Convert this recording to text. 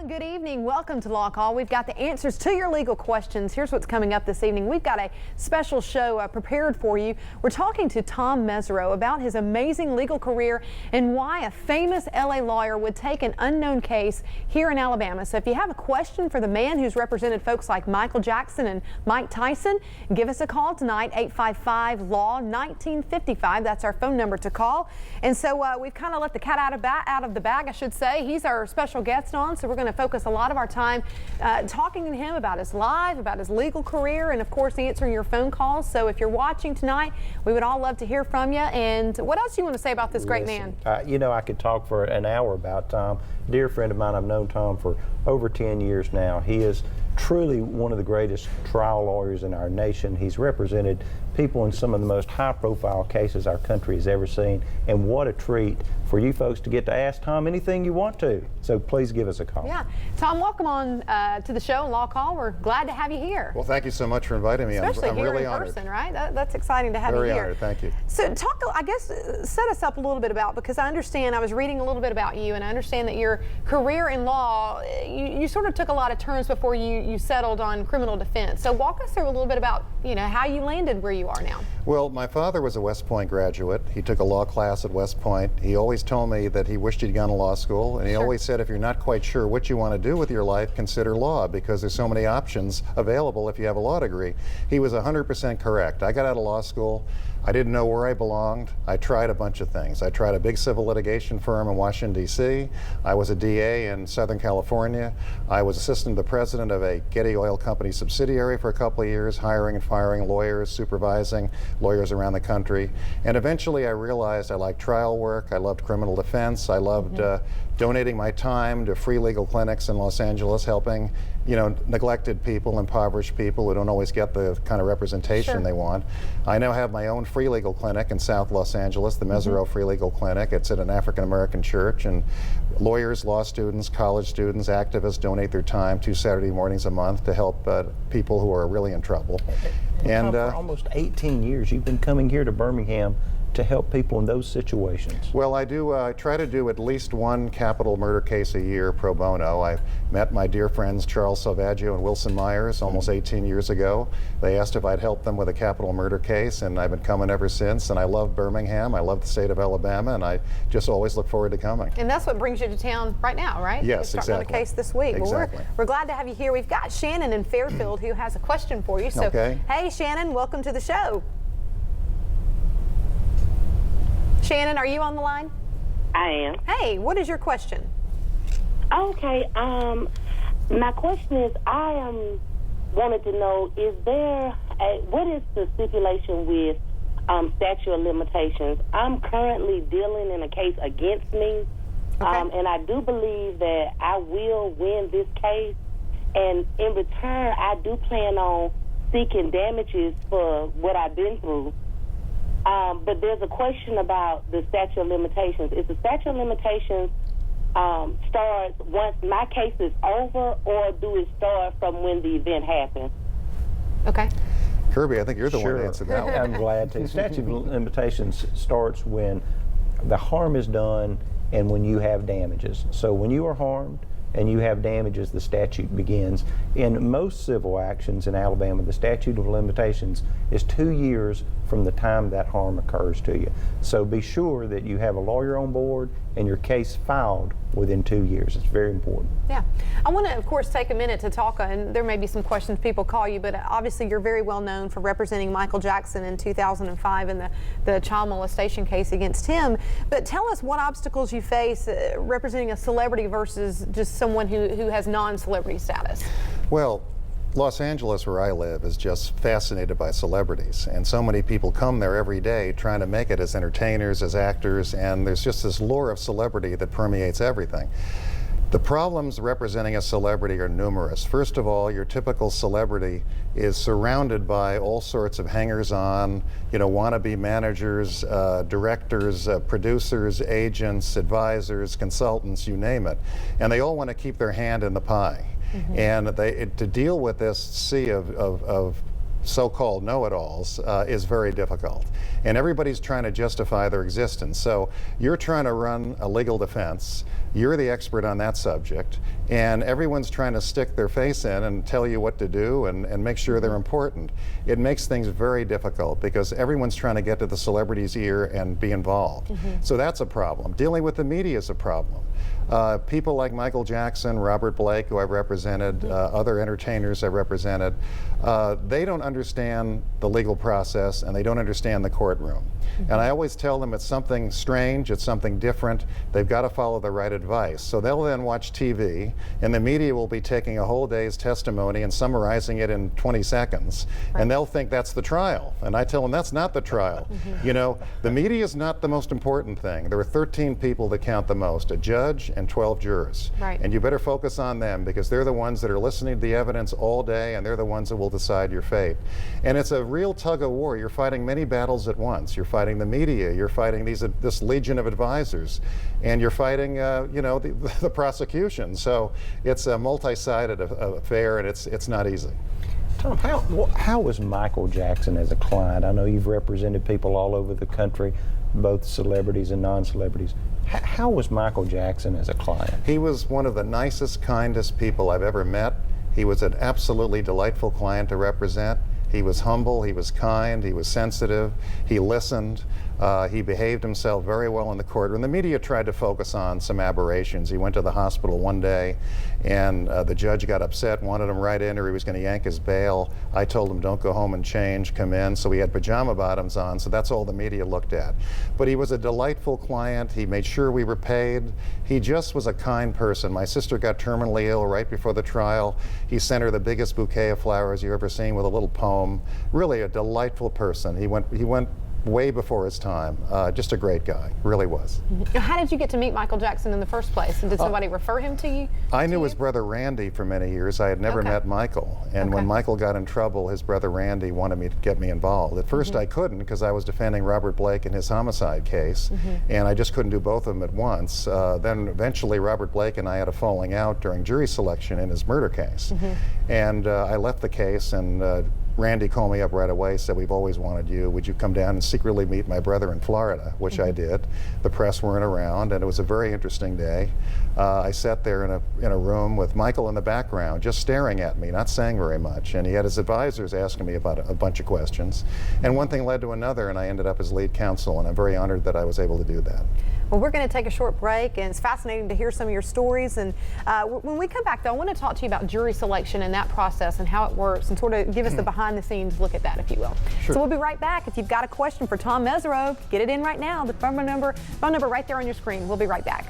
and good evening. Welcome to Law Call. We've got the answers to your legal questions. Here's what's coming up this evening. We've got a special show prepared for you. We're talking to Tom Mesereau about his amazing legal career and why a famous LA lawyer would take an unknown case here in Alabama. So if you have a question for the man who's represented folks like Michael Jackson and Mike Tyson, give us a call tonight, 855-LAW-1955. That's our phone number to call. And so we've kind of let the cat out of the bag, I should say. He's our special guest on, so we're going to focus a lot of our time talking to him about his life, about his legal career, and of course answering your phone calls. So if you're watching tonight, we would all love to hear from you. And what else do you want to say about this great man? You know, I could talk for an hour about Tom. Dear friend of mine, I've known Tom for over 10 years now. He is truly one of the greatest trial lawyers in our nation. He's represented people in some of the most high-profile cases our country has ever seen, and what a treat for you folks to get to ask Tom anything you want to. So please give us a call. Yeah. Tom, welcome on to the show, Law Call. We're glad to have you here. Well, thank you so much for inviting me. Especially I'm here really in honored. person, right? That's exciting to have Very you here. honored, thank you. So I guess, set us up a little bit about, because I understand, I was reading a little bit about you, and I understand that your career in law, you sort of took a lot of turns before you settled on criminal defense. So walk us through a little bit about, you know, how you landed where you are now. Well, my father was a West Point graduate. He took a law class at West Point. He always told me that he wished he'd gone to law school, and he always said, if you're not quite sure what you want to do with your life, consider law, because there's so many options available if you have a law degree. He was 100% correct. I got out of law school. I didn't know where I belonged. I tried a bunch of things. I tried a big civil litigation firm in Washington, D.C. I was a DA in Southern California. I was assistant to the president of a Getty Oil Company subsidiary for a couple of years, hiring and firing lawyers, supervising lawyers around the country. And eventually I realized I liked trial work. I loved criminal defense. I loved donating my time to free legal clinics in Los Angeles, helping, you know, neglected people, impoverished people who don't always get the kind of representation they want. I now have my own free legal clinic in South Los Angeles, the Mesereau Free Legal Clinic. It's at an African-American church, and lawyers, law students, college students, activists donate their time 2 Saturday mornings a month to help people who are really in trouble. And for almost 18 years, you've been coming here to Birmingham to help people in those situations. Well, I do. I try to do at least one capital murder case a year pro bono. I met my dear friends Charles Salvaggio and Wilson Myers almost 18 years ago. They asked if I'd help them with a capital murder case, and I've been coming ever since. And I love Birmingham. I love the state of Alabama, and I just always look forward to coming. And that's what brings you to town right now, right? Yes, You're starting on a case this week. Exactly. Well, we're glad to have you here. We've got Shannon in Fairfield who has a question for you. So, hey, Shannon, welcome to the show. Shannon, are you on the line? I am. Hey, what is your question? Okay, my question is, I wanted to know, what is the stipulation with statute of limitations? I'm currently dealing in a case against me, and I do believe that I will win this case, and in return, I do plan on seeking damages for what I've been through. But there's a question about the statute of limitations. Is the statute of limitations starts once my case is over, or do it start from when the event happened? Okay. Kirby, I think you're the one to answer that one. I'm glad to. Statute of limitations starts when the harm is done and when you have damages. So when you are harmed and you have damages, the statute begins. In most civil actions in Alabama, the statute of limitations is 2 years from the time that harm occurs to you. So be sure that you have a lawyer on board and your case filed within 2 years. It's very important. Yeah. I want to, of course, take a minute to talk, and there may be some questions people call you, but obviously you're very well known for representing Michael Jackson in 2005 in the child molestation case against him. But tell us what obstacles you face representing a celebrity versus just someone who has non-celebrity status. Well, Los Angeles, where I live, is just fascinated by celebrities, and so many people come there every day trying to make it as entertainers, as actors, and there's just this lure of celebrity that permeates everything. The problems representing a celebrity are numerous. First of all, your typical celebrity is surrounded by all sorts of hangers-on, you know, wannabe managers, directors, producers, agents, advisors, consultants, you name it, and they all want to keep their hand in the pie. And to deal with this sea of so-called know-it-alls is very difficult. And everybody's trying to justify their existence. So you're trying to run a legal defense. You're the expert on that subject, and everyone's trying to stick their face in and tell you what to do and make sure they're important. It makes things very difficult because everyone's trying to get to the celebrity's ear and be involved. So that's a problem. Dealing with the media is a problem. People like Michael Jackson, Robert Blake, who I've represented, other entertainers I've represented, they don't understand the legal process and they don't understand the courtroom. And I always tell them it's something strange, it's something different, they've got to follow the right advice. So they'll then watch TV, and the media will be taking a whole day's testimony and summarizing it in 20 seconds, and they'll think that's the trial. And I tell them that's not the trial. You know, the media is not the most important thing. There are 13 people that count the most, a judge and 12 jurors. And you better focus on them because they're the ones that are listening to the evidence all day, and they're the ones that will decide your fate. And it's a real tug of war. You're fighting many battles at once. You're fighting the media, you're fighting this legion of advisors, and you're fighting you know, the prosecution. So it's a multi-sided affair, and it's not easy. Tom, how was Michael Jackson as a client? I know you've represented people all over the country, both celebrities and non-celebrities. How was Michael Jackson as a client? He was one of the nicest, kindest people I've ever met. He was an absolutely delightful client to represent. He was humble, he was kind, he was sensitive, he listened, he behaved himself very well in the courtroom. The media tried to focus on some aberrations. He went to the hospital one day and the judge got upset, wanted him right in, or he was going to yank his bail. I told him, don't go home and change, come in. So he had pajama bottoms on, so that's all the media looked at. But he was a delightful client. He made sure we were paid. He just was a kind person. My sister got terminally ill right before the trial. He sent her the biggest bouquet of flowers you've ever seen with a little poem. Really a delightful person. He went way before his time. Just a great guy, really was. How did you get to meet Michael Jackson in the first place? And did somebody refer him to you? I knew his brother Randy for many years. I had never met Michael. And when Michael got in trouble, his brother Randy wanted me to get me involved. At first I couldn't because I was defending Robert Blake in his homicide case. And I just couldn't do both of them at once. Then eventually Robert Blake and I had a falling out during jury selection in his murder case. And I left the case, and Randy called me up right away, said, we've always wanted you. Would you come down and secretly meet my brother in Florida? Which I did. The press weren't around, and it was a very interesting day. I sat there in a room with Michael in the background, just staring at me, not saying very much. And he had his advisors asking me about a bunch of questions. And one thing led to another, and I ended up as lead counsel, and I'm very honored that I was able to do that. Well, we're going to take a short break, and it's fascinating to hear some of your stories. And when we come back, though, I want to talk to you about jury selection and that process and how it works, and sort of give us the behind-the-scenes look at that, if you will. So we'll be right back. If you've got a question for Tom Mesereau, get it in right now. The phone number right there on your screen. We'll be right back.